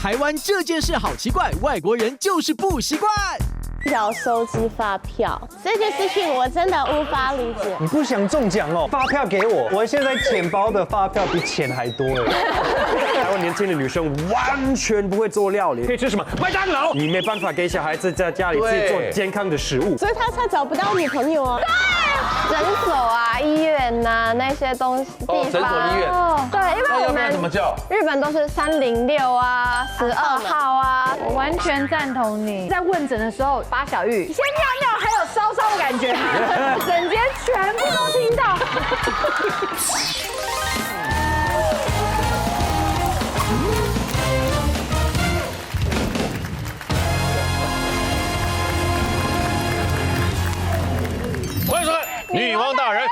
台湾这件事好奇怪，外国人就是不习惯。要收集发票这件事情，我真的无法理解。你不想中奖哦？发票给我，我现在钱包的发票比钱还多哎。台湾年轻的女生完全不会做料理，可以吃什么麦当劳，你没办法给小孩子在家里自己做健康的食物，所以他才找不到女朋友啊。诊所啊、医院呐、那些东西地方。诊所、医院。对，因为我们怎么叫？日本都是306啊、12号啊。我完全赞同你。在问诊的时候，巴小玉先尿尿，还有烧烧的感觉，整间全部都听到。欢迎收看《女王大人》。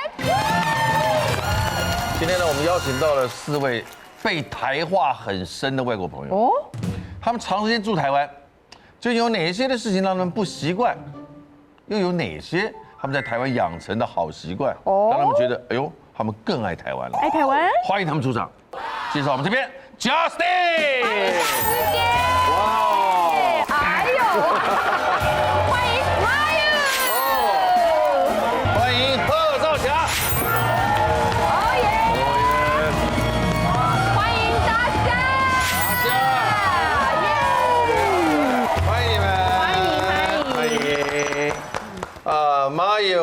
今天呢，我们邀请到了4位被台化很深的外国朋友。哦，他们长时间住台湾，就有哪些的事情让他们不习惯，又有哪些他们在台湾养成的好习惯，让他们觉得哎呦，他们更爱台湾了。爱台湾，欢迎他们出场。介绍我们这边 Justin。哇！哎呦！欢迎 Mayu。欢迎贺少霞。哦耶！欢迎大家。欢迎你们。欢迎。Mayu，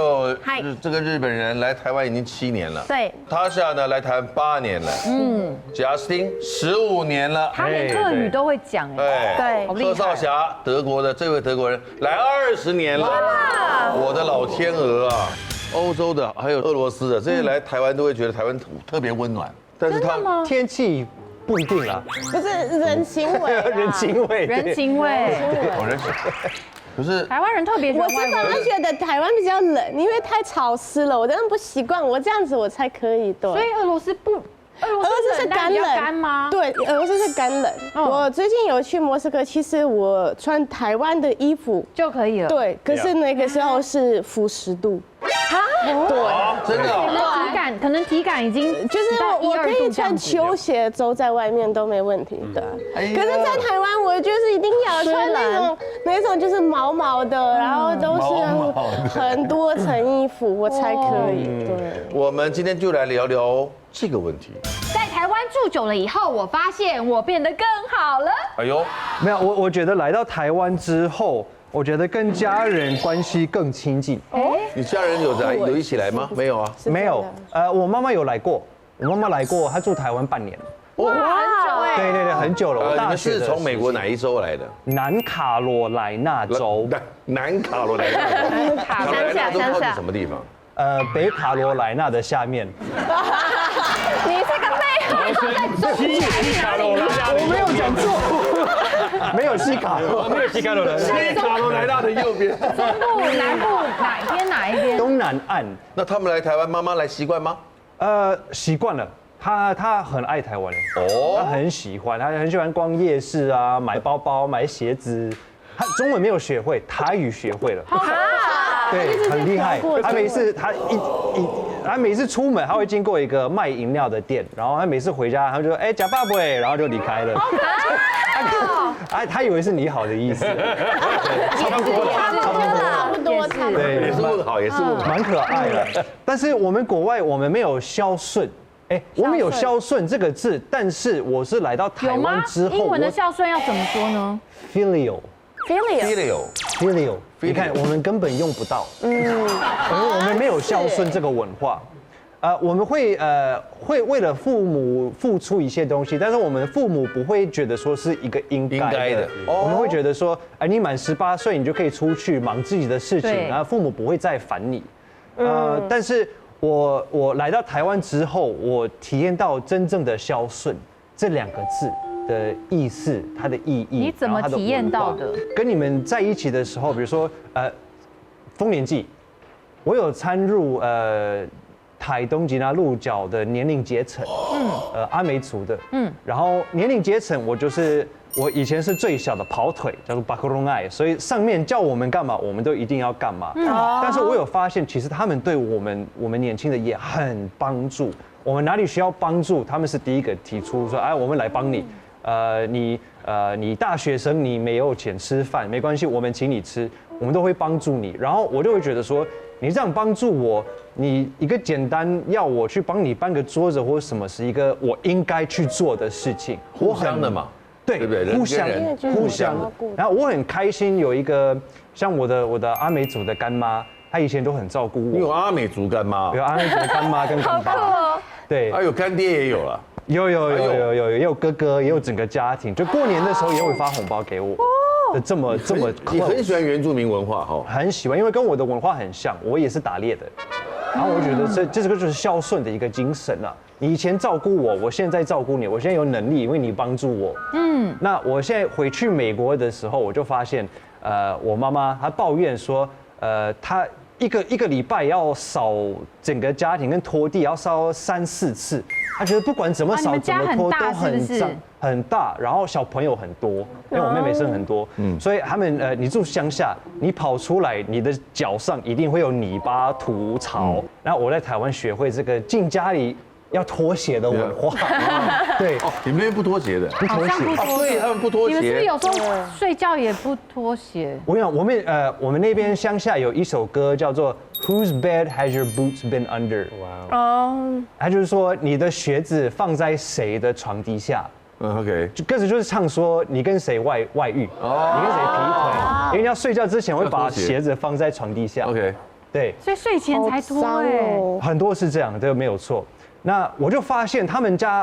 这个日本人来台湾已经7年了。对。Tasha 呢来台湾8年了。Justin 15年了。他连客语都会讲哎。对。好厉害。贺少霞，德国的这位德国人来20年了。我的老天鹅啊！欧洲的还有俄罗斯的这些来台湾都会觉得台湾特别温暖，但是他天气不一定啦，不是人情味啊，人情味，人情味。人情。可是台湾人特别喜欢我是反而觉得台湾比较冷，因为太潮湿了，我真的不习惯。我这样子我才可以。对，所以俄罗斯是干冷干吗？对，俄罗斯是干冷。我最近有去莫斯科，其实我穿台湾的衣服就可以了。对，可是那个时候是-10度。对，真的。可能体感已经就是我可以穿球鞋走在外面都没问题的。可是，在台湾我就是一定要穿那种就是毛毛的，然后都是很多层衣服我才可以。对，我们今天就来聊聊这个问题。在台湾住久了以后，我发现我变得更好了。哎呦，没有，我觉得来到台湾之后，我觉得跟家人关系更亲近。你家人有一起来吗？没有啊，没有。我妈妈有来过，她住台湾半年。哇，很久哎。对，很久了。你们是从美国哪一州来的？南卡罗来纳州。南卡罗来纳州。卡罗来纳州靠近什么地方？北卡罗来纳的下面。你这个背西卡罗来纳，我没有讲错，没有西卡罗，没有西卡罗来纳，西卡罗来纳的右边。中部、南部哪一边？东南岸。那他们来台湾，妈妈来习惯吗？习惯了。他很爱台湾他很喜欢，他很喜欢逛夜市啊，买包包、买鞋子。他中文没有学会，台语学会了。对，很厉害。他每次出门，他会经过一个卖饮料的店，然后他每次回家，他就说：“假爸爸，然后就离开了。”他以为是你好的意思，差不多，对，也是问好，蛮可爱的。但是我们国外我们没有孝顺。我们有孝顺这个字，但是我是来到台湾之后，英文的孝顺要怎么说呢 ？Filial， 你看我们根本用不到，因为我们没有孝顺这个文化。我们会为了父母付出一些东西，但是我们父母不会觉得说是一个应该的，我们会觉得说，你满18岁你就可以出去忙自己的事情，然后父母不会再烦你。但是我来到台湾之后，我体验到真正的孝顺这2个字的意思，它的意义。你怎么体验到的？跟你们在一起的时候，比如说丰年祭，我有参入台东吉拿鹿角的年龄阶层，阿美族的，然后年龄阶层我以前是最小的跑腿，叫做巴克隆爱，所以上面叫我们干嘛，我们都一定要干嘛。但是我有发现，其实他们对我们年轻的也很帮助。我们哪里需要帮助，他们是第一个提出说，我们来帮你。你大学生你没有钱吃饭没关系，我们请你吃，我们都会帮助你。然后我就会觉得说，你这样帮助我，你一个简单要我去帮你搬个桌子或者什么，是一个我应该去做的事情。互相的嘛，对不对？互相互相。然后我很开心有一个像我的阿美族的干妈，她以前都很照顾我。你有阿美族干妈？有阿美族的干妈跟干爸。对，还有干爹也有了。有哥哥，也有整个家庭，就过年的时候也会发红包给我。这么，你很喜欢原住民文化哈？很喜欢，因为跟我的文化很像，我也是打猎的。然后我觉得这个就是孝顺的一个精神啊。你以前照顾我，我现在照顾你，我现在有能力，因为你帮助我。那我现在回去美国的时候，我就发现，我妈妈她抱怨说，她一个礼拜要扫整个家庭跟拖地要扫3、4次。他觉得不管怎么扫怎么拖都很脏很大，然后小朋友很多，因为我妹妹生很多，所以他们你住乡下，你跑出来，你的脚上一定会有泥巴、土、草。然后我在台湾学会这个进家里要脱鞋的文化，对，你们那边不脱鞋的，不脱鞋，对，他们不脱鞋。你们是不是有时候睡觉也不脱鞋？我跟你讲，我们那边乡下有一首歌叫做 Whose bed has your boots been under？ 哇，他就是说你的鞋子放在谁的床底下。OK， 就歌词就是唱说你跟谁外遇，你跟谁劈腿，因为你要睡觉之前会把鞋子放在床底下。OK， 对，所以睡前才脱哎，很多是这样，这个没有错。那我就发现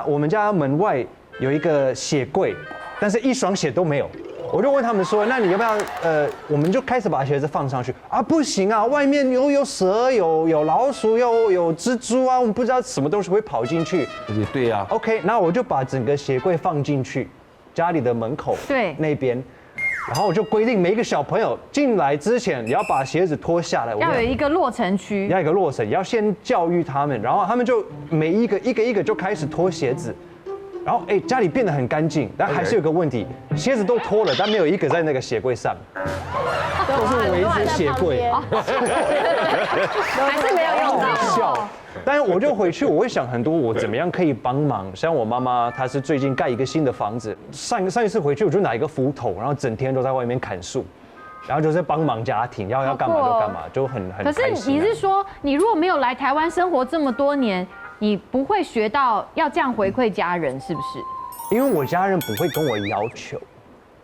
我们家门外有一个鞋柜，但是一双鞋都没有。我就问他们说，那你要不要我们就开始把鞋子放上去啊？不行啊，外面有蛇，有老鼠，有蜘蛛啊，我们不知道什么东西会跑进去。对呀。OK， 那我就把整个鞋柜放进去家里的门口那边。然后我就规定每一个小朋友进来之前，你要把鞋子脱下来，要有一个落成区，要有一个落成，要先教育他们，然后他们就每一个就开始脱鞋子，然后家里变得很干净，但还是有个问题，鞋子都脱了，但没有一个在那个鞋柜上，都是围着鞋柜，还是没有用到。但是我就回去，我会想很多，我怎么样可以帮忙？像我妈妈，她是最近盖一个新的房子，上一次回去我就拿一个斧头，然后整天都在外面砍树，然后就是帮忙家庭，要干嘛就干嘛，就很可是你是说，你如果没有来台湾生活这么多年，你不会学到要这样回馈家人，是不是？因为我家人不会跟我要求。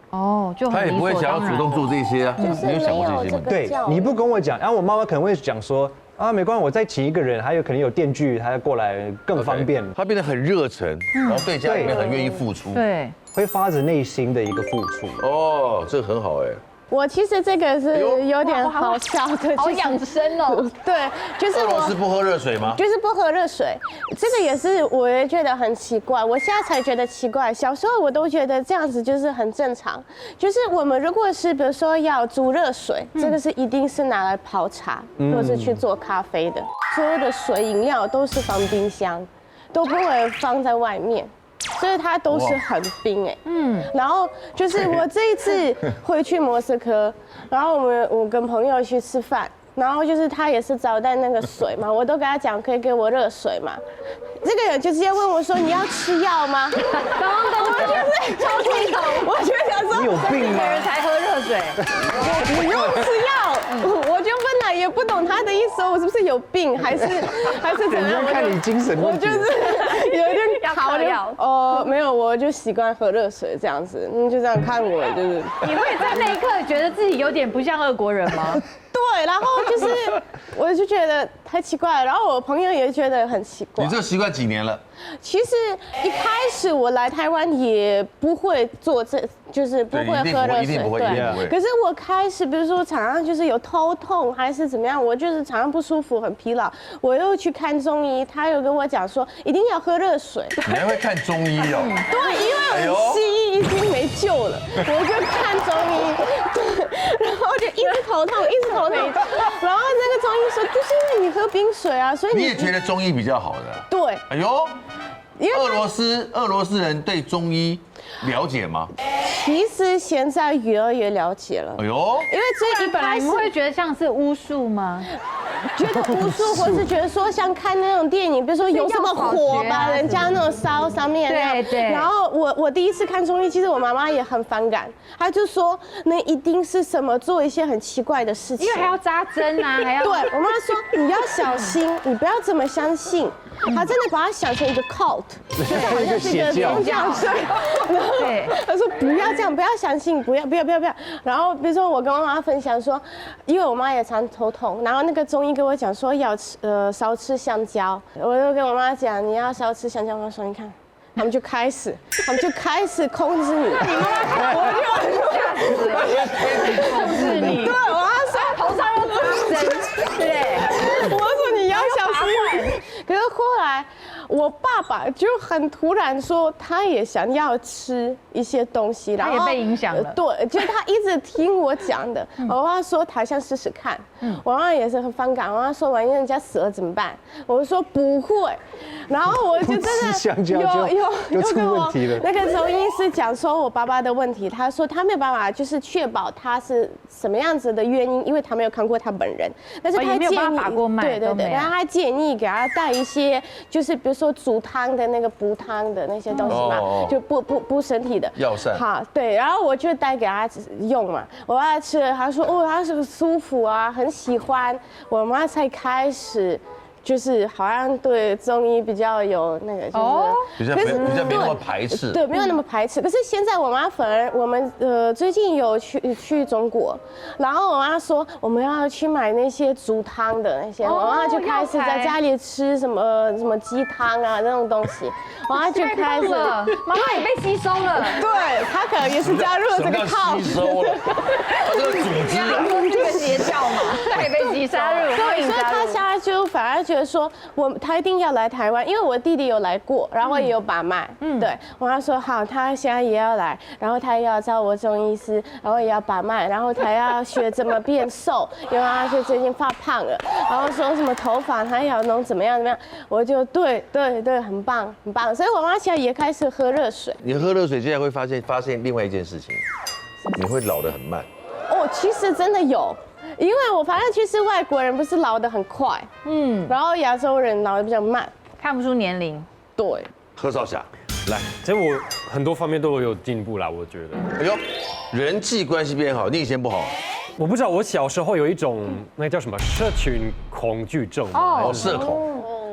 哦，就他也不会想要主动做这些啊，没有想过这些吗？对，你不跟我讲，然后我妈妈可能会讲说。没关系，我再请一个人，还有可能有电锯，他过来更方便。他变得很热忱，然后对家里面很愿意付出，对，会发自内心的一个付出。哦，这很好哎。我其实这个是有点好笑的，好养生哦。对，就是俄罗斯不喝热水吗？就是不喝热水，这个也是我也觉得很奇怪，我现在才觉得奇怪。小时候我都觉得这样子就是很正常，就是我们如果是比如说要煮热水，这个是一定是拿来泡茶或是去做咖啡的，所有的水饮料都是放冰箱，都不会放在外面。所以它都是很冰哎，然后就是我这一次回去莫斯科，然后我跟朋友去吃饭，然后就是他也是招待那个水嘛，我都跟他讲可以给我热水嘛，这个人就直接问我说你要吃药吗？我就是超气头，我就想说你有病吗？人才喝热水，我不用吃药，我就问他也不懂他的意思，我是不是有病还是怎样？人家看你精神问题，我就是有一点靠药没有，我就习惯喝热水这样子，就这样看我就是。你会在那一刻觉得自己有点不像俄国人吗？对，然后就是我就觉得太奇怪了，然后我朋友也觉得很奇怪。你这个习惯几年了？其实一开始我来台湾也不会做就是不会喝热水，对。可是我开始，比如说常常就是有头痛还是怎么样，我就是常常不舒服、很疲劳，我又去看中医，他又跟我讲说一定要喝热水。你还会看中医哦？对，因为西医已经没救了，我就看中医，然后就一直头痛，一直头痛，然后那个中医说就是因为你喝冰水啊，所以你也觉得中医比较好的？对。哎呦。俄罗斯人对中医了解吗？其实现在越来越了解了。哎呦，因为这一本来你们会觉得像是巫术吗？觉得无数，或是觉得说像看那种电影，比如说有什么火把人家那种烧上面那样。对。然后我第一次看综艺，其实我妈妈也很反感，她就说那一定是什么做一些很奇怪的事情，因为还要扎针啊，还要。对我妈说你要小心，你不要这么相信。她真的把它想成一个 cult， 就好像是一个宗教。对，她说不要这样，不要相信，不要。然后比如说我跟我妈分享说，因为我妈也常头痛，然后那个中医跟我讲说要少吃香蕉，我就跟我妈讲你要少吃香蕉，我说你看。他们就开始控制你，我就吓死了，控制你。对，我要说头上又扎针，对，我说你要小心。可是后来我爸爸就很突然说他也想要吃一些东西，然后他也被影响了。对，就是他一直听我讲的，我妈说他想试试看，我妈也是很反感，我妈说万一人家死了怎么办？我说不会，然后我就真的有跟我那个中医师讲说我爸爸的问题，他说他没有办法就是确保他是什么样子的原因，因为他没有看过他本人，但是他建议对，然后他建议给他带一些就是比如说煮汤的那个补汤的那些东西嘛，就补身体的药膳。好，对，然后我就带给他用嘛，我爸他吃了，他说哦他是舒服啊，很喜欢，我妈才开始。就是好像对中医比较有那个，比较没那么排斥，对，没有那么排斥。可是现在我妈反而，我们最近有去中国，然后我妈说我们要去买那些煮汤的那些，我妈就开始在家里吃什么鸡汤啊那种东西，我妈就开始，妈妈也被吸收了，对，她可能也是加入了这个套，吸收了，这个组织啊，这个邪教嘛，她也被吸收了，所以她现在就反而觉得说，他一定要来台湾，因为我弟弟有来过，然后也有把脉，对，我妈说好，他现在也要来，然后他也要找我中医师，然后也要把脉，然后他要学怎么变瘦，因为他是最近发胖了，然后说什么头发他要弄怎么样，我就对，很棒，所以我妈现在也开始喝热水。你喝热水，接下来会发现另外一件事情，你会老得很慢。哦，其实真的有。因为我发现其实外国人不是老得很快，然后亚洲人老得比较慢，看不出年龄。对，何少侠，来，其实我很多方面都有进步啦，我觉得。哎呦，人际关系变好，你以前不好。我不知道，我小时候有一种那叫什么社群恐惧症哦，社恐。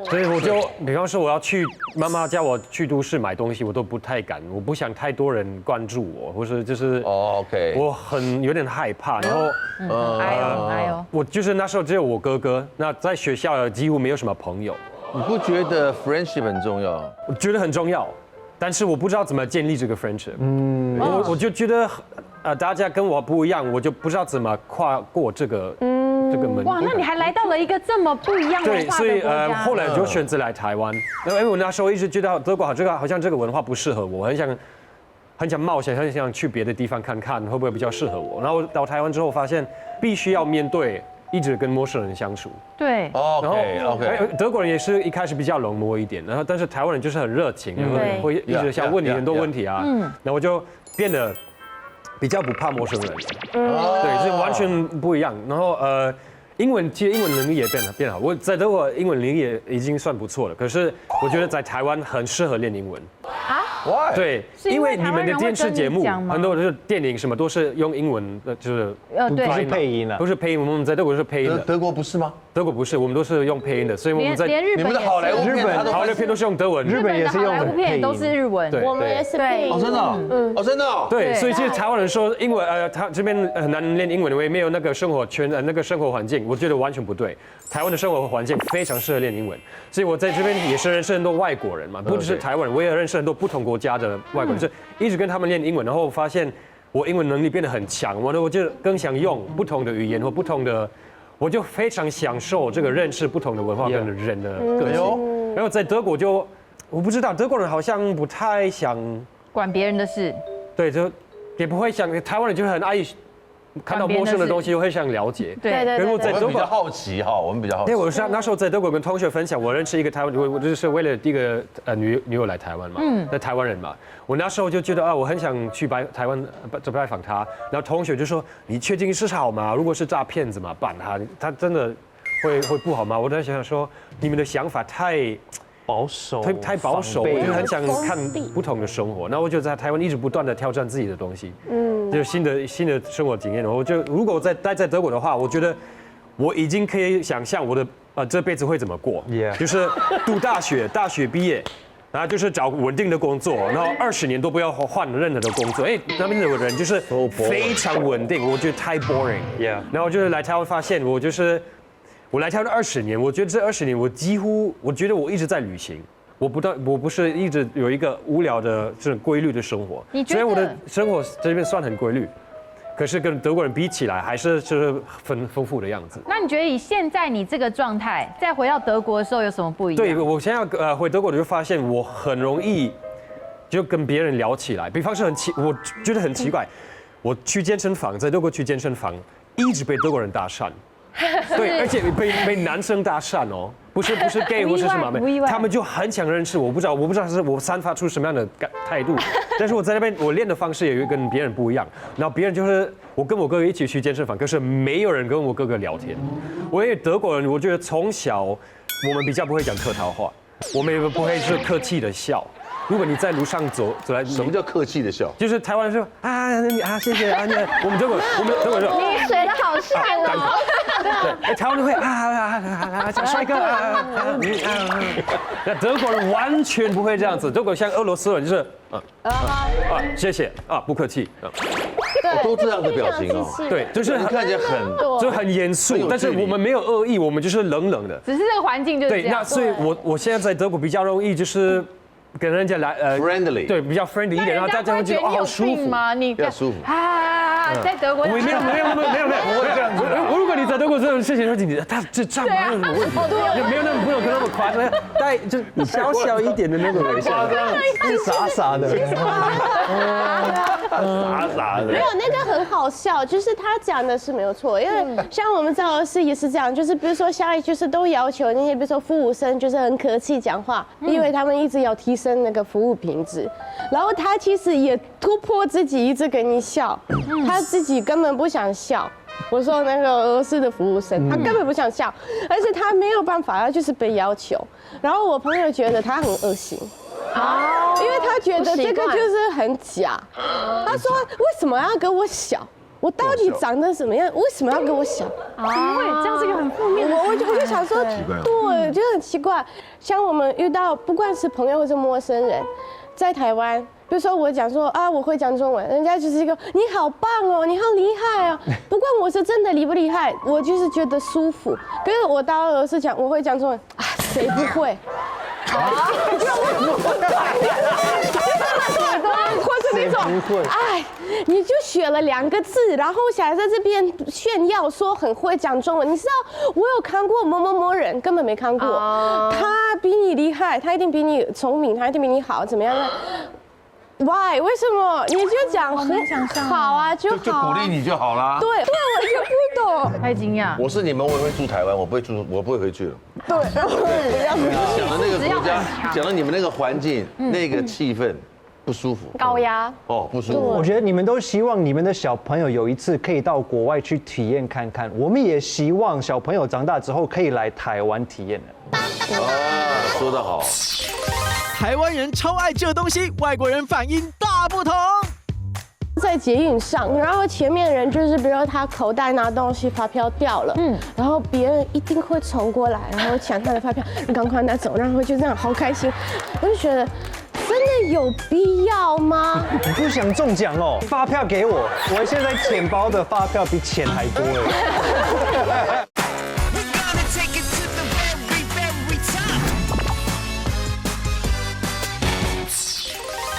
所以我就，比方说我要去妈妈叫我去都市买东西，我都不太敢，我不想太多人关注我，或是就是，OK，我有点害怕，然后，哎呦，我就是那时候只有我哥哥，那在学校几乎没有什么朋友。你不觉得 friendship 很重要？我觉得很重要，但是我不知道怎么建立这个 friendship。我就觉得，大家跟我不一样，我就不知道怎么跨过这个门。哇，那你还来到了一个这么不一样文化的国家。所以后来就选择来台湾。因为我那时候一直觉得德国好像这个文化不适合我，很想冒险，很想去别的地方看看会不会比较适合我。然后到台湾之后发现必须要面对一直跟陌生人相处。对。OK。德国人也是一开始比较冷漠一点，然后但是台湾人就是很热情，然后会一直想问你很多问题啊。然后我就变得比较不怕陌生人。对，是完全不一样。然后英文能力也变好。我在德国英文能力也已经算不错了，可是我觉得在台湾很适合练英文。对，因为你们的电视节目很多就是电影什么都是用英文的，就是不是配音了，都是配音。我们在德国是配音的。德国不是吗？德国不是，我们都是用配音的，所以我们在你们的好莱坞片都是用德文，日本也是用好莱坞片都是日文，我们也是配音。真的，真的。对，所以其实台湾人说英文，他这边很难练英文，因为没有那个生活圈那个生活环境，我觉得完全不对。台湾的生活环境非常适合练英文，所以我在这边也是认识很多外国人嘛，不只是台湾人，我也认识很多不同国家的外国人，就一直跟他们练英文，然后发现我英文能力变得很强，我就更想用不同的语言或不同的，我就非常享受这个认识不同的文化跟人的个性。然后在德国我不知道德国人好像不太想管别人的事，对，就也不会想，台湾人就很爱看到陌生的东西，会想了解。对。然后在德国比较好奇哈，我们比较好奇。对，我那时候在德国跟同学分享，我认识一个台湾，我就是为了第一个女友来台湾嘛，那台湾人嘛，我那时候就觉得我很想去台湾拜访他，然后同学就说你确定是好吗？如果是诈骗怎么办？他真的会不好吗？我在想说，你们的想法太保守，太保守，我就很想看不同的生活。那我就在台湾一直不断的挑战自己的东西，就是新的生活经验。我就如果我待在德国的话，我觉得我已经可以想象我的这辈子会怎么过，就是读大学毕业。然后就是找稳定的工作，然后20年都不要换任何的工作。那边的人就是非常稳定，我觉得太 boring。然后就是来台湾发现，我来台湾20年，我觉得这20年我觉得我一直在旅行，我不是一直有一个无聊的这种规律的生活。虽然我的生活这边算很规律。可是跟德国人比起来，还是就是很丰富的样子。那你觉得以现在你这个状态，再回到德国的时候有什么不一样？对，我现在回德国，我就发现我很容易就跟别人聊起来。比方说我觉得很奇怪，我去健身房，在德国去健身房，一直被德国人搭讪。对，而且被男生搭讪哦，不是 gay 或是什么，他们就很想认识我，不知道是我散发出什么样的态度，但是我在那边我练的方式也跟别人不一样，然后别人就是我跟我哥哥一起去健身房，可是没有人跟我哥哥聊天，因为德国人我觉得从小我们比较不会讲客套话，我们也不会是客气的笑。如果你在路上走来，什么叫客气的笑？就是台湾人说谢谢啊，我们德国人说你水的好像哦。对，台湾人会帅哥那德国人完全不会这样子，德国像俄罗斯人就是谢谢不客气都这样的表情哦。对，就是看起来很严肃，但是我们没有恶意，我们就是冷冷的。只是这个环境就是这样。对，那所以我现在在德国比较容易就是。跟人家来friendly， 对，比较 friendly 一点，然后大家会觉得好舒服吗？你比较舒服在德国没有，不会这样子。如果你在德国这种事情，说你他这站吗？有什么问题？没有不用那么夸张，带就小小一点的那种微笑，傻傻的，傻的。没有那个很好笑，就是他讲的是没有错，因为像我们在俄罗斯也是这样，就是比如说下一就是都要求那些比如说服务生就是很客气讲话，因为他们一直要提升那个服务品质，然后他其实也突破自己，一直跟你笑，他自己根本不想笑。我说那个俄罗斯的服务生，他根本不想笑，而且他没有办法，他就是被要求。然后我朋友觉得他很恶心，因为他觉得这个就是很假。他说为什么要跟我笑？我到底长得怎么样？为什么要跟我笑？这样是一个很负面的。我就想说，对，就很奇怪。像我们遇到不管是朋友或是陌生人，在台湾，比如说我讲说我会讲中文，人家就是一个你好棒哦，你好厉害哦。不管我是真的厉不厉害，我就是觉得舒服。可是我到俄罗斯讲我会讲中文，谁不会？或是那种，你就学了2个字，然后想在这边炫耀说很会讲中文。你知道，我有看过某某某人，根本没看过，他比你厉害，他一定比你聪明，他一定比你好，怎么样呢？Why？ 为什么？你就讲很好啊，就鼓励你就好啦。对，我就不懂。太惊讶。我是你们，我也会住台湾，我不会回去了。对，讲的那个国家，讲的你们那个环境，那个气氛。不舒服，高压不舒服。我觉得你们都希望你们的小朋友有一次可以到国外去体验看看，我们也希望小朋友长大之后可以来台湾体验的。说得好。台湾人超爱这东西，外国人反应大不同。在捷运上，然后前面人就是，比如说他口袋拿东西，发票掉了，然后别人一定会冲过来，然后抢他的发票，你赶快拿走，然后就这样好开心，我就觉得。真的有必要吗？你不想中奖哦？发票给我，我现在钱包的发票比钱还多哎。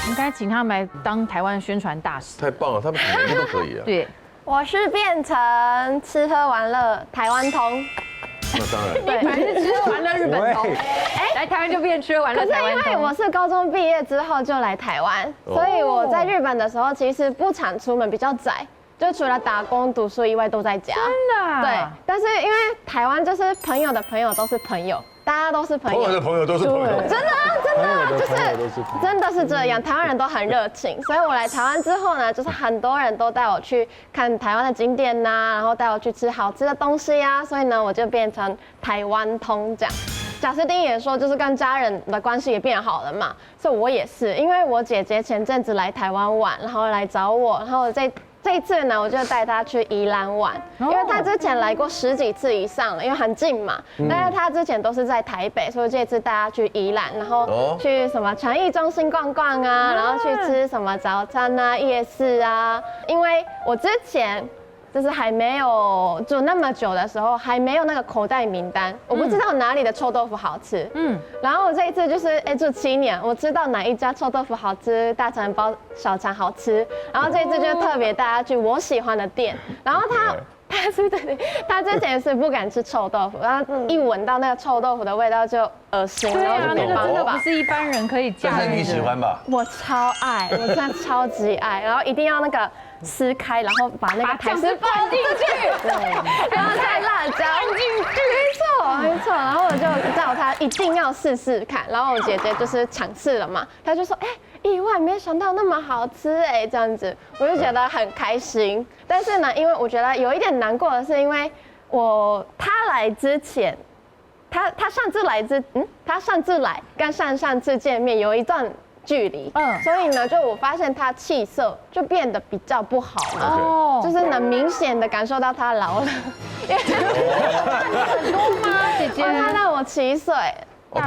应该请他们来当台湾宣传大使。太棒了，他们什么都可以啊。对，我是变成吃喝玩乐台湾通。那当然，对，反正是吃喝玩乐日本通。来台湾就变吃喝玩乐台湾通。可是因为我是高中毕业之后就来台湾，所以我在日本的时候其实不常出门，比较宅，就除了打工、读书以外都在家。真的？对，但是因为台湾就是朋友的朋友都是朋友，大家都是朋朋友的友。朋友都是朋友。真的啊，真的啊，就朋友的朋友是都是朋友真的是这样，台湾人都很热情，所以我来台湾之后呢，就是很多人都带我去看台湾的景点呐，然后带我去吃好吃的东西呀，所以呢，我就变成台湾通这样。贾斯汀也说，就是跟家人的关系也变好了嘛，所以我也是，因为我姐姐前阵子来台湾玩，然后来找我，然后这一次呢，我就带她去宜兰玩，因为她之前来过10几次以上了，因为很近嘛。但是她之前都是在台北，所以这次带她去宜兰，然后去什么传艺中心逛逛啊，然后去吃什么早餐啊、夜市啊。因为我之前就是还没有住那么久的时候，还没有那个口袋名单，我不知道哪里的臭豆腐好吃。然后我这一次就是住7年，我知道哪一家臭豆腐好吃，大肠包小肠好吃。然后这一次就特别带他去我喜欢的店，然后他之前是不敢吃臭豆腐，然后一闻到那个臭豆腐的味道就恶心，对啊，然后就那个真的没办法不是一般人可以驾驭的。但是你喜欢吧？我超爱，我真的超级爱，然后一定要那个撕开，然后把那个台式放进去，然后再辣椒进去，没错，然后我就叫他一定要试试看，然后我姐姐就是尝试了嘛，她就说，意外没想到那么好吃这样子，我就觉得很开心。但是呢，因为我觉得有一点难过的是，因为他来之前。他上次来跟上次见面有一段距离，所以呢，就我发现他气色就变得比较不好了，就是能明显的感受到他老了，因为很多吗，姐姐？他大我7岁。对，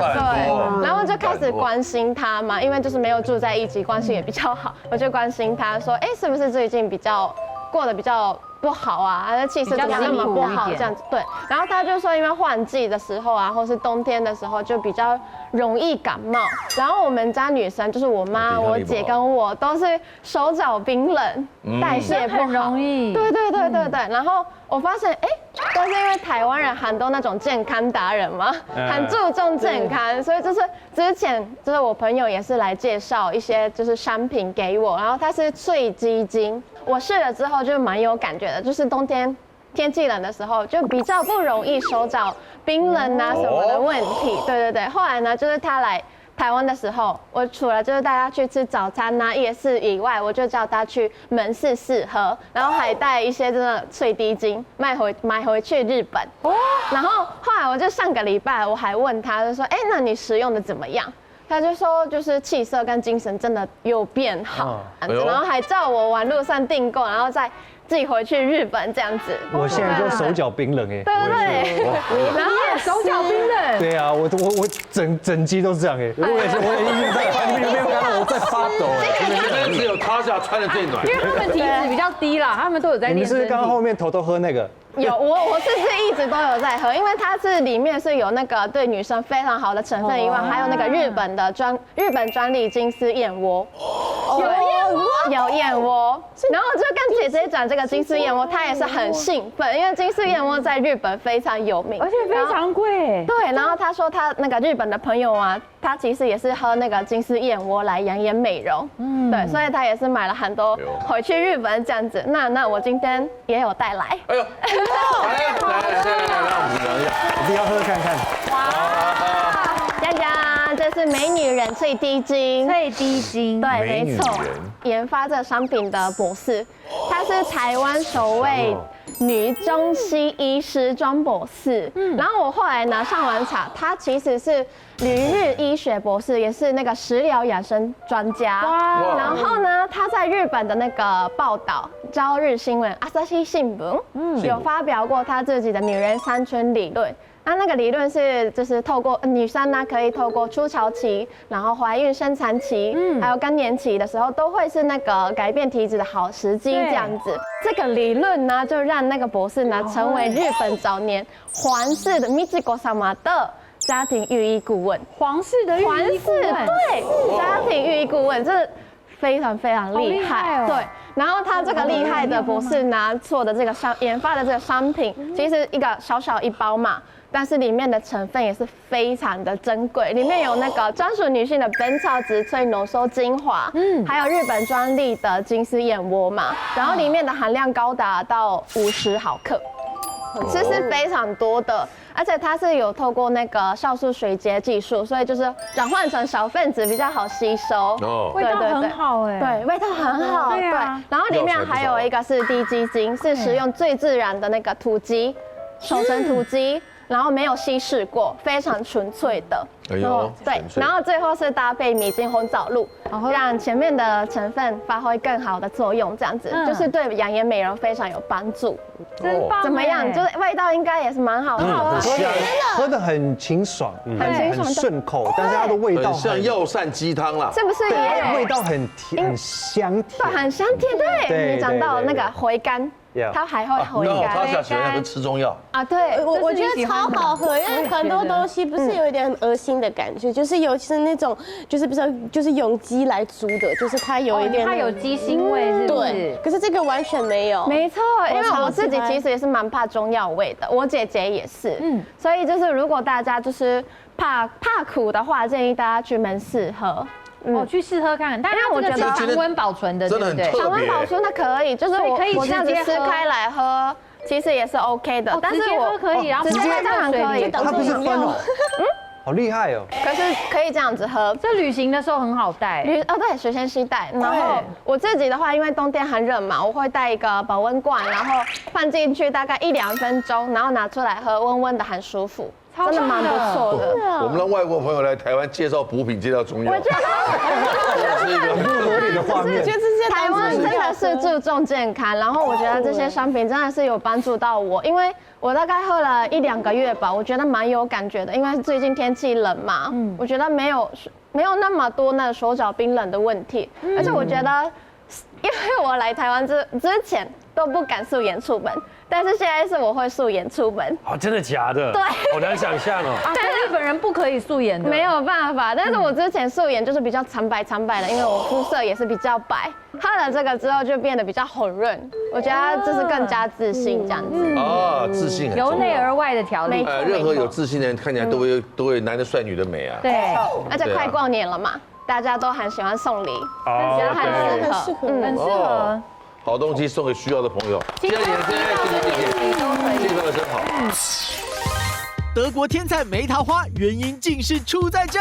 然后就开始关心他嘛，因为就是没有住在一起，关系也比较好，我就关心他说，是不是最近过得比较不好啊？他的气色怎么那么不好？这样子对。然后他就说，因为换季的时候啊，或是冬天的时候，就比较容易感冒。然后我们家女生，就是我妈、我姐跟我，都是手脚冰冷，代谢不好，很容易。对。然后我发现，都是因为台湾人很多那种健康达人嘛，很注重健康，所以就是之前就是我朋友也是来介绍一些就是商品给我，然后它是脆鸡精，我试了之后就蛮有感觉的，就是冬天天气冷的时候就比较不容易手脚冰冷啊什么的问题。对。后来呢，就是他来台湾的时候，我除了就是带他去吃早餐啊、夜市以外，我就叫他去门市试喝，然后还带一些真的脆低精买回去日本。然后后来我就上个礼拜我还问他，就说，那你使用的怎么样？他就说，就是气色跟精神真的有变好，然后还叫我网络上订购，然后再自己回去日本这样子。我现在就手脚冰冷对。然后手脚冰冷。对啊，我整机都是这样我也是，你有没有看到我在发抖这边只有他是要穿的最暖，因为他们体脂比较低啦，他们都有在练身体。你们是不是刚刚后面偷偷喝那个？有，我是一直都有在喝，因为它是里面是有那个对女生非常好的成分以外，还有那个日本专利金丝燕窝，有燕窝，然后我就跟姐姐讲这个金丝燕窝，她也是很兴奋，因为金丝燕窝在日本非常有名，而且非常贵。对，然后她说她那个日本的朋友啊，她其实也是喝那个金丝燕窝来养颜美容，对，所以她也是买了很多回去日本这样子。那我今天也有带来。来，让我们聊一下，一定要喝看看。佳佳，这是美女人脆低精，脆低精，对，没错，研发这商品的博士，她是台湾首位女中西医师庄博士。然后我后来呢上网查，她其实是旅日医学博士，也是那个食疗养生专家。然后呢，她在日本的那个报道《朝日新闻》Asahi新聞有发表过她自己的女人3圈理论。那个理论是，就是透过女生呢，可以透过初潮期，然后怀孕、生产期，还有更年期的时候，都会是那个改变体质的好时机这样子。这个理论呢，就让那个博士呢，成为日本早年皇室的Michiko様的家庭育婴顾问。皇室的育婴顾问，对，家庭育婴顾问，这非常厉害。对。然后他这个厉害的博士呢，做的这个研发的这个商品，其实一个小一包嘛，但是里面的成分也是非常的珍贵，里面有那个专属女性的本草植萃浓缩精华，还有日本专利的金丝燕窝嘛，然后里面的含量高达到50毫克。其实非常多的而且它是有透过那个酵素水解技术，所以就是转换成小分子比较好吸收。哦，味道很好哎。对，味道很好。对啊。然后里面还有一个是低基精，是使用最自然的那个土鸡，手成土鸡。然后没有稀释过，非常纯粹的。哎呦，对，然后最后是搭配米精红枣露，让前面的成分发挥更好的作用，这样子就是对养颜美容非常有帮助。真棒！怎么样？就是味道应该也是蛮好喝，喝的很清爽，很顺口，但是它的味道像药膳鸡汤啦，是不是也味道很甜，很香甜，对，很香甜。对，你讲到那个回甘。它还会回甘。他想喜欢喝吃中药啊，对，我觉得超好喝，因为很多东西不是有一点恶心的感觉，就是尤其是那种就是不是就是用鸡来煮的，就是它有一点它有鸡腥味，是不是？对，可是这个完全没有。没错，因为我自己其实也是蛮怕中药味的，我姐姐也是，所以就是如果大家就是怕苦的话，建议大家去门市喝。去试喝看看，但是我觉得常温保存的，真的很特别。常温保存它可以，就是我这样子撕开来喝，其实也是 OK 的。但是我可以，然后直接当然可以，它不是分哦，好厉害哦。可是可以这样子喝，这旅行的时候很好带。对，随身携带。然后我自己的话，因为冬天很热嘛，我会带一个保温罐，然后放进去大概1-2分钟，然后拿出来喝，温温的很舒服。真的蛮不错的。我们让外国朋友来台湾介绍补品、介绍中药，我觉得是一个不合理的画面。台湾真的是注重健康，然后我觉得这些商品真的是有帮助到我，因为我大概喝了1-2个月吧，我觉得蛮有感觉的，因为最近天气冷嘛，我觉得没有那么多那手脚冰冷的问题，而且我觉得，因为我来台湾之前都不敢素颜出门。但是现在是我会素颜出门啊，真的假的？对，好难想象哦。但是日本人不可以素颜的，没有办法。但是我之前素颜就是比较苍白的，因为我肤色也是比较白。喝了这个之后就变得比较红润，我觉得就是更加自信这样子。啊，自信很重要，由内而外的调理。任何有自信的人看起来都会男的帅，女的美啊。对，而且快过年了嘛，大家都很喜欢送礼，觉得很适合，很适合。好东西送给需要的朋友，谢谢，介绍的真好。德国天才没桃花，原因竟是出在这。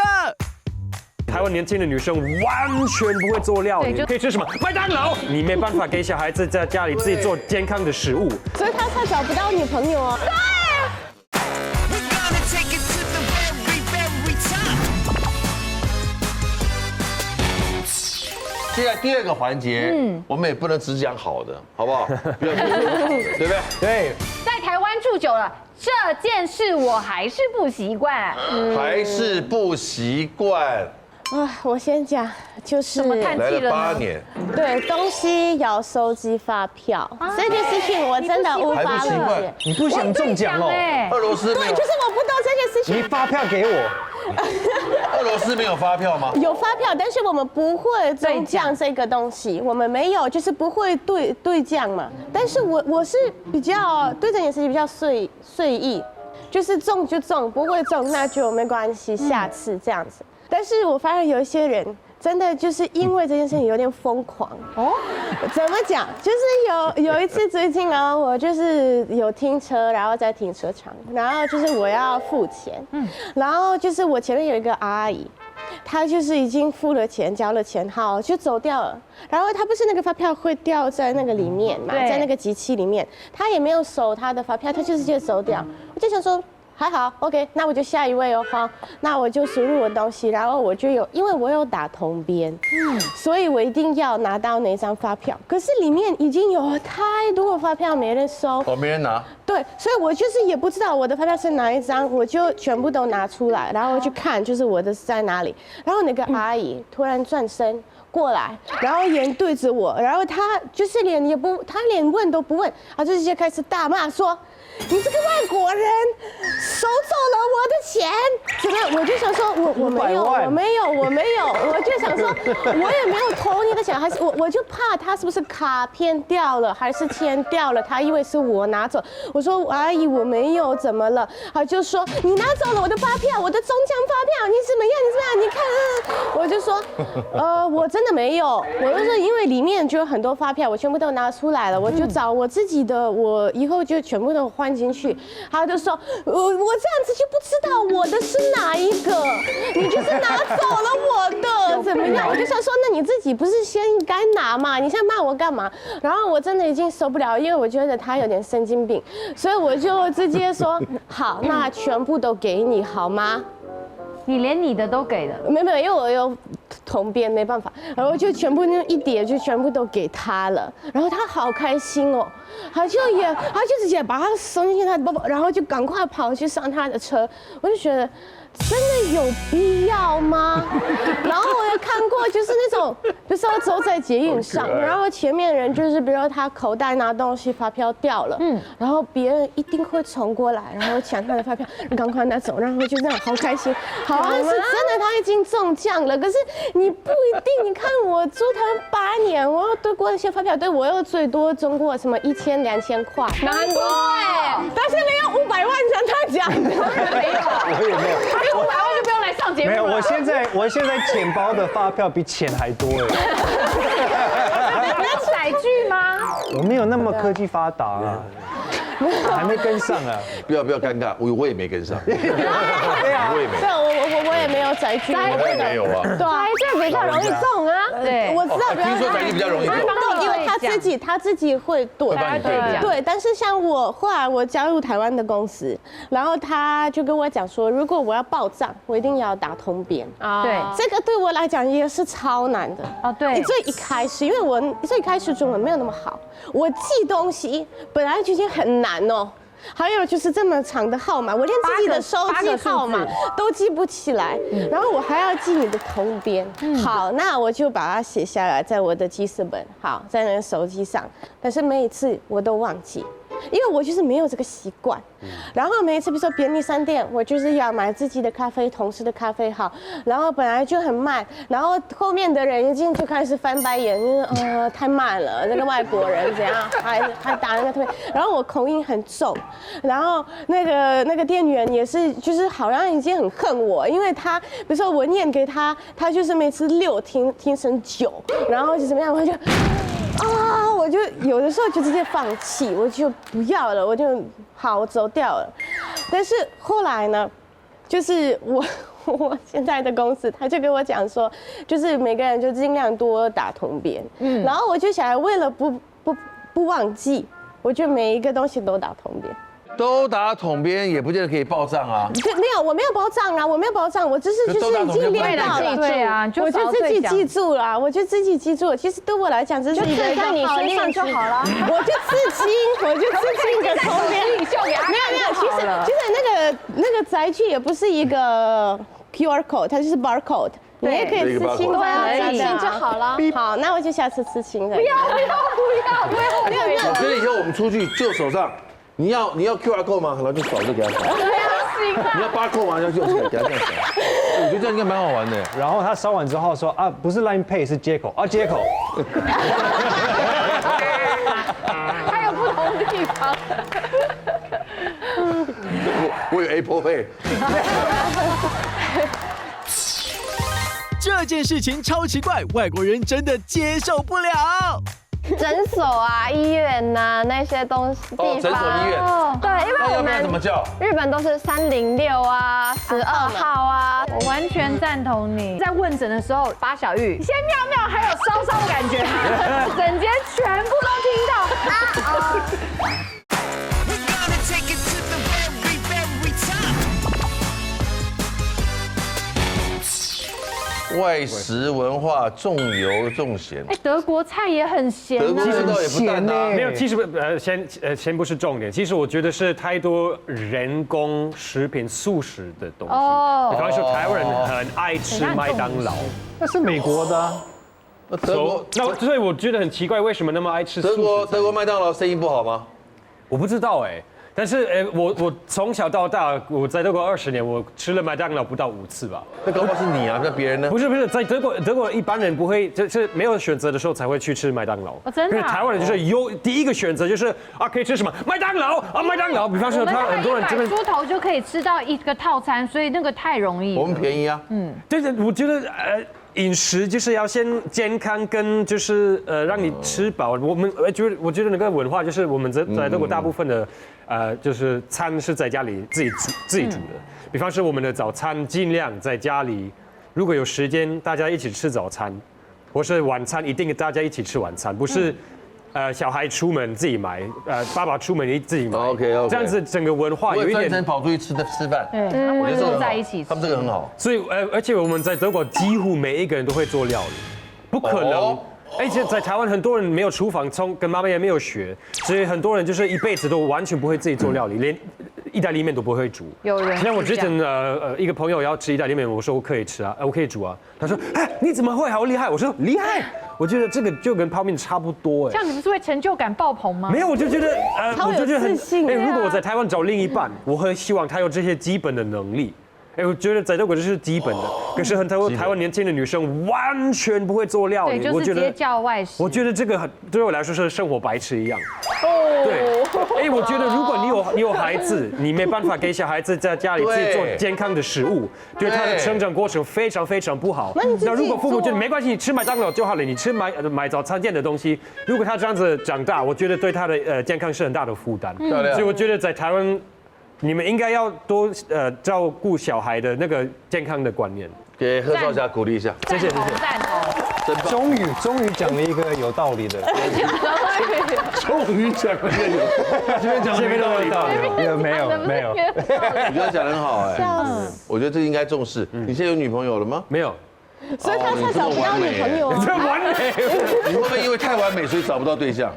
台湾年轻的女生完全不会做料理，可以吃什么麦当劳，你没办法给小孩子在家里自己做健康的食物，所以他找不到女朋友啊。接下来第2个环节，我们也不能只讲好的，好不好？不要对不对？对，在台湾住久了，这件事我还是不习惯，还是不习惯。我先讲，就是来了8年，对，东西要收集发票，这件事情我真的无法理解。你不想中奖哦？俄罗斯对，就是我不懂这件事情。你发票给我。俄罗斯没有发票吗？有发票，但是我们不会中奖这个东西，我们没有，就是不会对奖嘛。但是我是比较对这件事情比较随意，就是中就中，不会中那就没关系，下次这样子。但是我发现有一些人真的就是因为这件事情有点疯狂哦。怎么讲？就是有一次最近啊，我就是有停车，然后在停车场，然后就是我要付钱，然后就是我前面有一个阿姨，她就是已经付了钱，交了钱，好就走掉了。然后她不是那个发票会掉在那个里面嘛，在那个机器里面，她也没有收她的发票，她就直接走掉。我就想说。还好 ，OK， 那我就下一位哦，好，那我就输入我的东西，然后我就因为我有打统编，所以我一定要拿到那张发票。可是里面已经有太多发票没人收，没人拿。对，所以我就是也不知道我的发票是哪一张，我就全部都拿出来，然后去看，就是我的是在哪里。然后那个阿姨突然转身过来，然后眼对着我，然后她就是她连问都不问，她就直接开始大骂说。你这个外国人收走了我的钱，怎么样？我就想说，我没有，我就想说，我也没有偷你的钱，还是我就怕他是不是卡片掉了，还是钱掉了，他以为是我拿走。我说阿姨我没有，怎么了？他就说你拿走了我的发票，我的中奖发票，你怎么样？你看，我就说，我真的没有，我就是因为里面就有很多发票，我全部都拿出来了，我就找我自己的，我以后就全部都换进去。他就说，我这样子就不知道我的是哪一个，你就是拿走了我的，怎么样？我就想说，那你自己不是先应该拿嘛？你现在骂我干嘛？然后我真的已经受不了，因为我觉得他有点神经病，所以我就直接说，好，那全部都给你好吗？你连你的都给了？没有，因为我有同编，没办法，然后就全部那一叠就全部都给他了，然后他好开心哦，他就直接把它收进去他的包包，然后就赶快跑去上他的车，我就觉得。真的有必要吗？然后我也看过，就是那种，比如说走在捷运上，然后前面人就是，比如说他口袋拿东西，发票掉了，然后别人一定会冲过来，然后抢他的发票，你赶快拿走，然后就这样好开心，好像是真的他已经中奖了。可是你不一定，你看我做他8年，我对过那些发票，对我又最多中过什么1000、2000块，难怪，但是没有500万像他讲的，没有，我也没有。 500万就不用来上节目了。没有，我现在钱包的发票比钱还多哎。你要载具吗？我没有那么科技发达啊，还没跟上啊。不要尴尬，我也没跟上。对啊，我也没有载具，我也没有啊。对啊，载具比较容易中啊。对，我知道，听说载具比较容易中。对，因为他自己会对，对。但是像我后来我加入台湾的公司，然后他就跟我讲说，如果我要报账，我一定要打通编啊。对，这个对我来讲也是超难的哦。对，最一开始，因为我最一开始中文没有那么好，我记东西本来就已经很难哦。 还有就是这么长的号码，我连自己的手机号码都记不起来，然后我还要记你的通编。好，那我就把它写下来，在我的记事本，好，在那个手机上。但是每一次我都忘记，因为我就是没有这个习惯。然后每一次，比如说便利商店，我就是要买自己的咖啡，同事的咖啡好，然后本来就很慢，然后后面的人一进就开始翻白眼，就是太慢了，那个外国人怎样，还打那个特别，然后我口音很重。 然后那个店员也是，就是好像已经很恨我，因为他比如说我念给他，他就是每次6听成9，然后就怎么样，我就有的时候就直接放弃，我就不要了，我走掉了。但是后来呢，就是我现在的公司，他就跟我讲说，就是每个人就尽量多打通编，然后我就想为了不忘记，我就每一个东西都打通编。 都打统编也不见得可以报账啊。没有，我没有报账啊，我没有报账，我就是已经练到了，对啊，我就自己记住了，我就自己记住了。其实对我来讲，这是一个在你身上就好了。我就自清个通编，没有，其实那个载具也不是一个 QR code， 它就是 barcode。 你也可以刺青，对啊，刺青就好了。好，那我就下次刺青了。不要！我觉得以后我们出去就手上，你要 QR code 吗？然后就扫就给他扫。你要barcode吗？要就给他这样扫。我觉得这样应该蛮好玩的。然后他烧完之后说啊，不是 Line Pay 是接口啊，接口。还有不同的地方。我有 Apple Pay。这件事情超奇怪，外国人真的接受不了。诊所啊、医院呐、那些东西地方。诊所、医院。对，因为我们怎么叫？日本都是306啊、12号啊。我完全赞同你。在问诊的时候，巴小玉先尿尿，还有烧烧的感觉，整间全部都听到。外食文化重油重咸。哎，德国菜也很咸德国味道也不淡啊。没有，其实先不是重点，其实我觉得是太多人工食品素食的东西。哦，比方说台湾人很爱吃麦当劳，那是美国的啊。德国，那所以我觉得很奇怪，为什么那么爱吃素食？德国麦当劳生意不好吗？我不知道哎。但是我从小到大，我在德国20年，我吃了麦当劳不到5次吧。那搞不好是你啊，那别人呢？不是，在德国一般人不会，就是没有选择的时候才会去吃麦当劳。哦，真的。因为台湾人就是有第一个选择就是啊，可以吃什么麦当劳啊，麦当劳。比方说，他很多人这边100出头就可以吃到一个套餐，所以那个太容易。我们便宜啊。对，我觉得饮食就是要先健康跟就是让你吃饱。我觉得那个文化就是我们在德国大部分的就是餐是在家里自己煮的。比方说我们的早餐尽量在家里，如果有时间大家一起吃早餐，或是晚餐一定大家一起吃晚餐，不是。小孩出门自己买，爸爸出门自己买。OK， 这样子整个文化有一点。专程跑出去吃饭。他们会坐在一起吃。他们这个很好。所以而且我们在德国几乎每一个人都会做料理，不可能。而且在台湾很多人没有厨房，跟妈妈也没有学，所以很多人就是一辈子都完全不会自己做料理，连意大利面都不会煮。有人像我之前一个朋友要吃意大利面，我说我可以吃啊，我可以煮啊。他说哎你怎么会好厉害？我说厉害。我觉得这个就跟泡面差不多哎。这样你们是会成就感爆棚吗？没有，我就觉得我就觉得很如果我在台湾找另一半，我会希望他有这些基本的能力。我觉得在德国这是基本的，可是很多台湾年轻的女生完全不会做料理，对，就是直接叫外食。我觉得这个对我来说是生活白痴一样。对，我觉得如果你有孩子，你没办法给小孩子在家里自己做健康的食物，对他的成长过程非常非常不好。那如果父母觉得没关系，你吃麦当劳就好了，你吃买早餐店的东西，如果他这样子长大，我觉得对他的健康是很大的负担。所以我觉得在台湾。你们应该要多照顾小孩的那个健康的观念。给贺少侠鼓励一下，谢谢。赞终于讲了一个有道理的。终于讲了一个前面讲没道理，没有。我觉得讲得很好哎，我觉得这应该重视。你现在有女朋友了吗？没有。所以他才找不到女朋友啊。这完美。你会不会因为太完美所以找不到对象？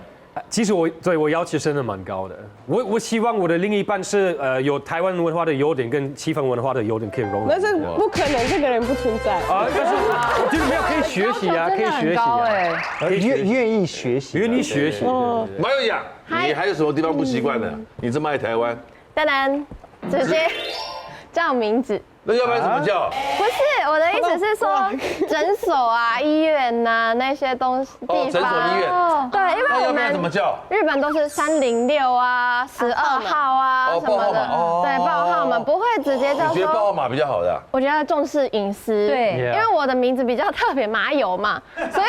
其实我要求真的蛮高的，我希望我的另一半是有台湾文化的优点跟西方文化的优点可以融合。但是不可能，这个人不存在。但是我觉得没有可以学习啊，可以学习啊，愿意学习。马友雅，你还有什么地方不习惯的？你这么爱台湾？当然，直接叫名字。那要不然怎么叫？不是，我的意思是说，诊所啊、医院呐那些东西地方。诊所、医院。对，因为我们怎么叫？日本都是306啊、12号啊什么的，对，报号码不会直接叫。你觉得报号码比较好的？我觉得重视隐私，对，因为我的名字比较特别，麻油嘛，所以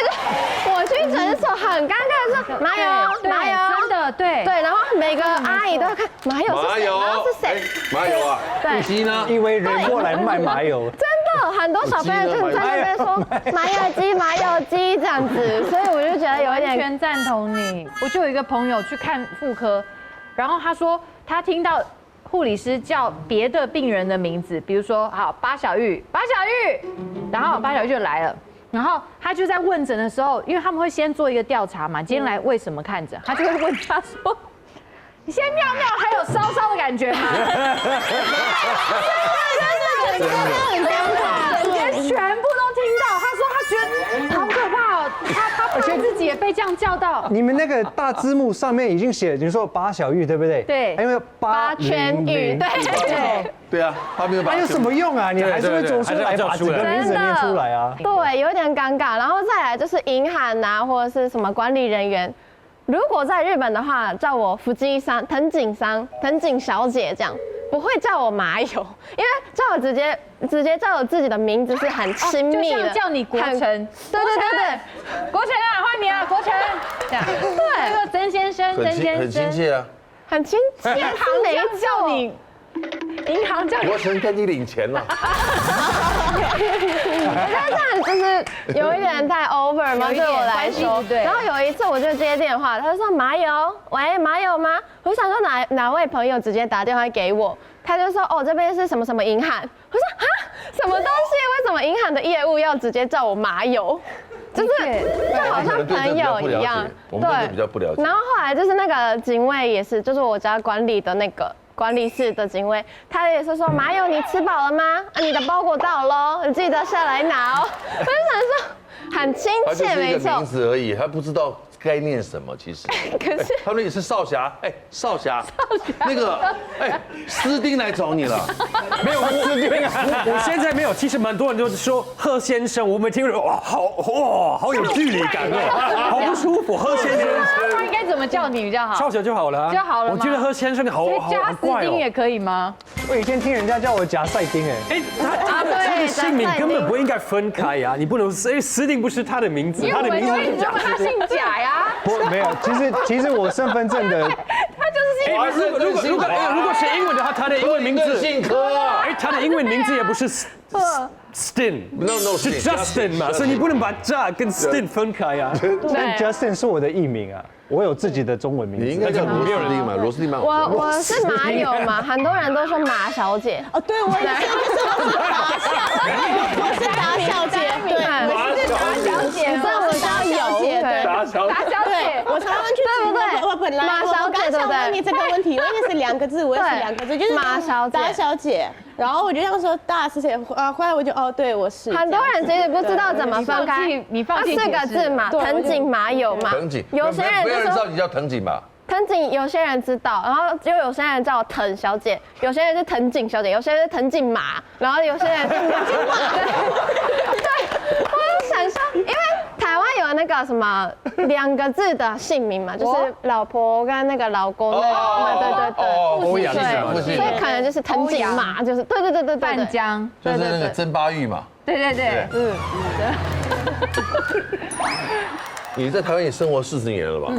就我去诊所很尴尬的说麻油，真的对，然后每个阿姨都要看麻油是谁，然后是谁，麻油啊，对，鸡呢？以为人过来卖麻油，真的很多小朋友就在那边说麻油鸡这样子，所以我就觉得有一点完全赞同你。我就有一个朋友去看妇科，然后他说他听到护理师叫别的病人的名字，比如说好巴小玉，然后巴小玉就来了。然后他就在问诊的时候，因为他们会先做一个调查嘛，今天来为什么看诊，他就会问他说：“你现在尿尿还有烧烧的感觉吗？”真的很尴尬，整间全部都听到。他说他觉得好可怕哦，他而且自己也被这样叫到。你们那个大字幕上面已经写，你说巴小玉对不对？对，因为八圈玉，对啊，他没有把。有什么用啊？你还是会做出来，把整个名字念出来啊。对，有点尴尬。然后再来就是银行啊，或者是什么管理人员。如果在日本的话，叫我藤井小姐这样，不会叫我麻油，因为叫我直接叫我自己的名字是很亲密的，就像叫你国成，对，国成啊，欢迎你啊，国成，这样，对，那个曾先生，很亲切啊，很亲切，银行没叫你。银行叫国成跟你领钱了，我觉得这样就是有一点太 over 嘛，对我来说。然后有一次我就接电话，他就说麻油，喂，麻油吗？我想说哪位朋友直接打电话给我，他就说哦这边是什么什么银行，我说啊什么东西？为什么银行的业务要直接叫我麻油？就好像朋友一样，对，比较不了解。然后后来就是那个警卫也是，就是我家管理的那个。管理室的警卫，他也是说麻油，你吃饱了吗？啊，你的包裹到喽，你记得下来拿哦。我就想说，很亲切，没错。名字而已，他不知道该念什么，其实。可是他们也是少侠，少侠，那个斯丁来找你了，没有斯丁啊，我现在没有。其实蛮多人都说贺先生，我们听着哇，好有距离感哦，好不舒服。贺先生，他应该怎么叫你比较好？少侠就好了，就好了。我觉得贺先生好怪哦。加斯丁也可以吗？我以前听人家叫我夹赛丁，他的这个姓名根本不应该分开呀，你不能斯汀不是他的名字，他的名字是贾他姓贾呀。不没有，其实我身份证的。如果是英文的话，他的英文名字姓柯啊，他的英文名字也不是 Stin， 是 Justin 嘛，所以你不能把这跟 Stin 分开啊。但 Justin 是我的艺名啊，我有自己的中文名字。你应该叫罗斯汀嘛，罗斯汀蛮好笑。我是马友嘛，很多人都说马小姐。哦，对，我也是，我是达小姐，对，我是达小姐，所以我叫友，对，达小姐，我常常去，对不对？我本来马小姐对不对？问你这个问题，我也是2个字，我也是2个字，就是马小姐，达小姐。然后我就这样说大师姐，后来我就对我是。很多人其实不知道怎么分开，你放弃4个字嘛，藤井马友嘛。藤井，有些人没有人知道你叫藤井吧？藤井有些人知道，然后就有些人叫我藤小姐，有些人是藤井小姐，有些人是藤井马，然后有些人是藤井马。对，我就想说，因为台湾有那个什么2个字的姓名嘛，就是老婆跟那个老公那个，对，欧阳对，所以可能就是藤井马，就是对，范江，就是那个曾巴玉嘛。对，你在台湾也生活40年了吧？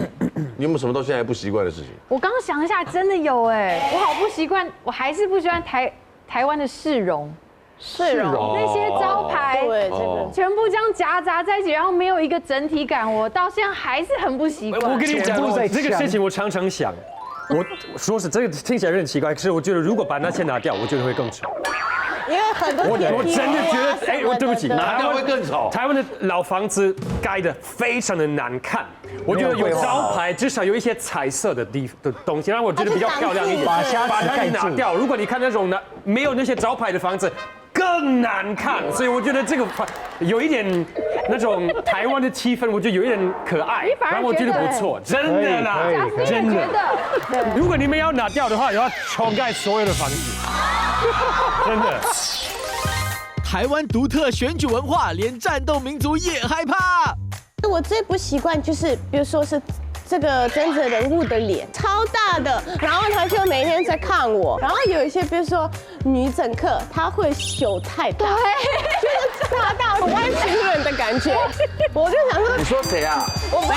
你有没有什么到现在还不习惯的事情？我刚刚想一下，真的有哎，我好不习惯，我还是不喜欢台湾的市容。那些招牌，对，这个全部这样夹杂在一起，然后没有一个整体感，我到现在还是很不习惯。我跟你讲，这个事情我常常想，我说是这个听起来有点奇怪，可是我觉得如果把那些拿掉，我觉得会更丑。因为很多我真的觉得，我对不起，拿掉会更丑。台湾的老房子盖得非常的难看，我觉得有招牌，至少有一些彩色的东西，让我觉得比较漂亮一点。把它拿掉，如果你看那种没有那些招牌的房子，更难看。所以我觉得这个有一点那种台湾的气氛，我觉得有一点可爱，然后我觉得不错，真的啦，真的。如果你们要拿掉的话，要重盖所有的房子，真的。台湾独特选举文化，连战斗民族也害怕。我最不习惯就是，比如说是这个真实人物的脸超大的，然后他就每天在看我，然后有一些比如说女政客，她会秀太大，就是大到外星人的感觉，我就想说，你说谁啊？我没。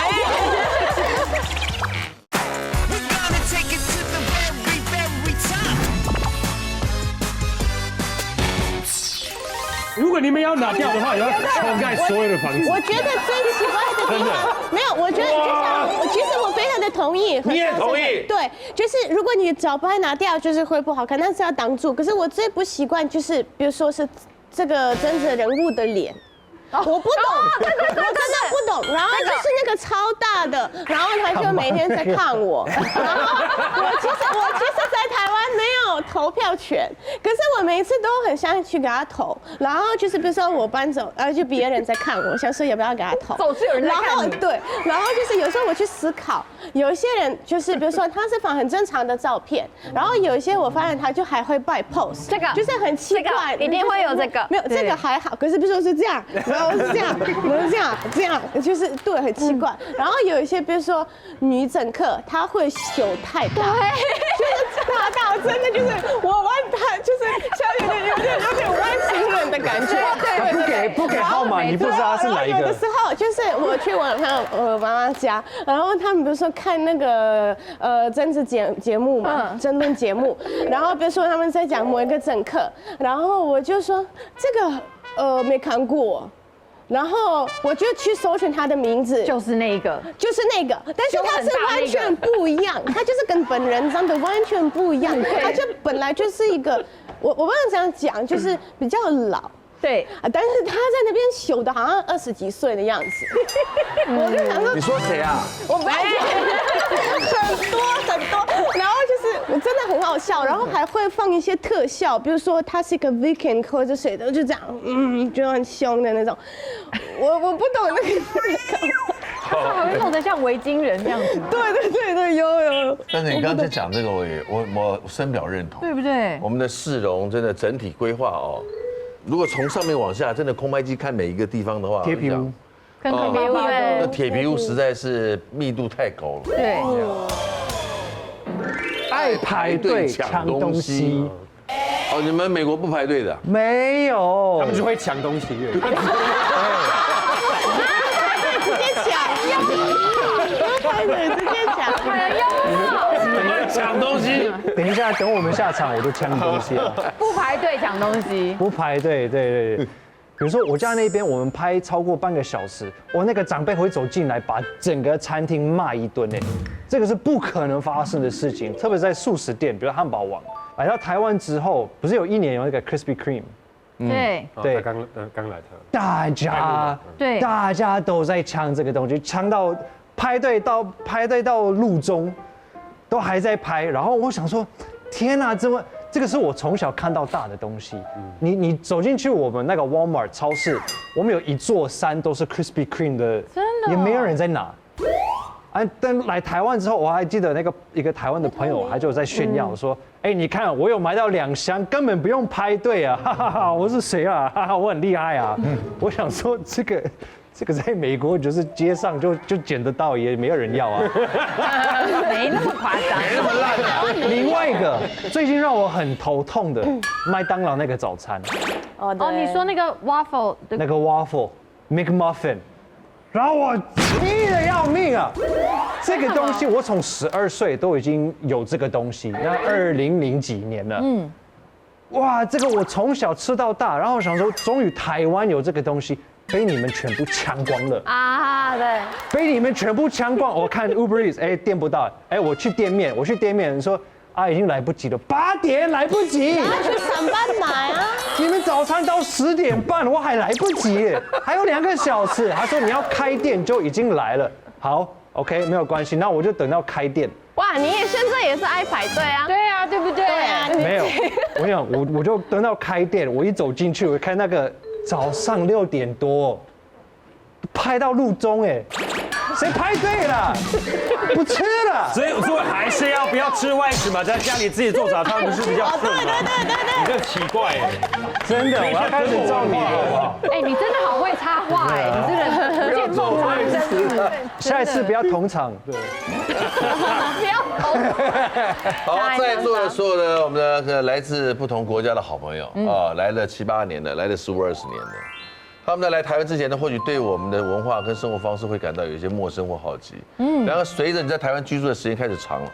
如果你们要拿掉的话，要重盖所有的房子。我觉得最奇怪的地方，没有，我觉得就像，其实我非常的同意。你也同意？对，就是如果你的脚把它拿掉，就是会不好看，但是要挡住。可是我最不习惯就是，比如说是这个真实人物的脸。我不懂，我真的不懂。然后就是那个超大的，然后他就每天在看我。然后我其实在台湾没有投票权，可是我每一次都很想去给他投。然后就是比如说我搬走，就别人在看我，想说要不要给他投。总是有人在看你。对，然后就是有时候我去思考，有一些人就是比如说他是放很正常的照片，然后有一些我发现他就还会摆 pose， 这个就是很奇怪，一定会有这个。没有这个还好，可是比如说是这样。然后是这样，然后这样，就是对，很奇怪。然后有一些，比如说女政客，她会秀太大，就是大到真的就是我玩她，就是像有点外星人的感觉。对，不给号码，你不知道是哪一个。有的时候就是我去我妈妈家，然后他们比如说看那个政治节目嘛，争论节目，然后比如说他们在讲某一个政客，然后我就说这个没看过。然后我就去搜寻他的名字，就是那个，但是他是完全不一样，他就是跟本人长得完全不一样，他就本来就是一个，我不能这样讲，就是比较老。对啊，但是他在那边秀的好像20几岁的样子，我就想说，你说谁啊？我没很多，然后就是我真的很好笑，然后还会放一些特效，比如说他是一个 Viking 或者谁的，就这样，就很凶的那种，我不懂那个。他会弄得像维京人这样子。对，有。但是你刚才讲这个，我深表认同，对不对？我们的市容真的整体规划哦。如果从上面往下，真的空拍机看每一个地方的话，铁皮屋，跟铁皮屋，那铁皮屋实在是密度太高了。对，爱排队抢东西。哦，你们美国不排队的？没有，他们只会抢东西。直接抢，对，直接抢，很幽默。抢东西。等一下，等我们下场我就抢东西了。不排队抢东西，不排队，对。比如说我家那边，我们拍超过半个小时，我那个长辈会走进来，把整个餐厅骂一顿，这个是不可能发生的事情，特别在素食店，比如汉堡王。来到台湾之后，不是有1年有那个 Krispy Kreme，对，刚来的。大家都在抢这个东西，抢到排队到路中，都还在拍。然后我想说，天哪，这个是我从小看到大的东西。你走进去我们那个 Walmart 超市，我们有一座山都是 Krispy Kreme 的，真的也没有人在拿。但来台湾之后，我还记得一个台湾的朋友，他就在炫耀说：“哎，你看我有买到2箱，根本不用排队啊！哈哈哈，我是谁啊？哈哈，我很厉害啊！”我想说这个在美国就是街上就捡得到，也没有人要啊。没那么夸张，没那么烂啊。另外一个最近让我很头痛的，麦当劳那个早餐，哦，你说那个 waffle 的那个 waffle McMuffin， 然后我气得要命啊！这个东西我从12岁都已经有这个东西，那2000几年了。哇，这个我从小吃到大，然后我想说，终于台湾有这个东西。被你们全部抢光了啊！对，被你们全部抢光。我看 Uber Eats， 哎，订不到，哎，我去店面，人说啊，已经来不及了，8点来不及，去上班买啊。你们早餐到10点半，我还来不及，还有2个小时。他说你要开店就已经来了，好 ，OK， 没有关系，那我就等到开店。哇，你也现在也是爱排队啊？对啊，对不对？对啊，没有，我想我就等到开店，我一走进去，我看那个。早上6点多，拍到路中哎，谁排队了？不吃了。所以还是不要吃外食嘛，在家里自己做早餐不是比较顺吗？对，你这奇怪哎，真的，我要开始照你了。哎，你真的好会插话哎，你这个见缝插针。下一次不要同场，对。不要同。好，在座的所有的我们的来自不同国家的好朋友啊，来了7、8年的，来了15、20年的。他们在来台湾之前呢，或许对我们的文化跟生活方式会感到有一些陌生或好奇。然后随着你在台湾居住的时间开始长了，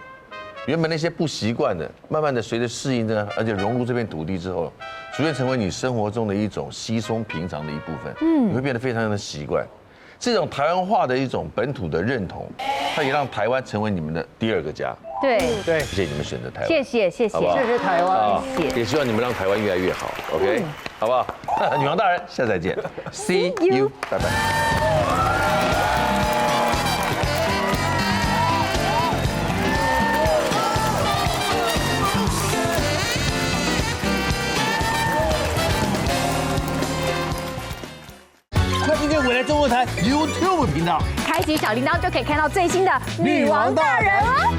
原本那些不习惯的，慢慢的随着适应呢，而且融入这片土地之后，逐渐成为你生活中的一种稀松平常的一部分。你会变得非常的习惯。这种台湾化的一种本土的认同，它也让台湾成为你们的第2个家。对，谢谢你们选择台湾，谢谢台湾，也希望你们让台湾越来越好 ，OK， 好不好？女王大人，下次再见 ，See you， 拜拜。快订阅未来中文台 YouTube 频道，开启小铃铛就可以看到最新的女王大人哦。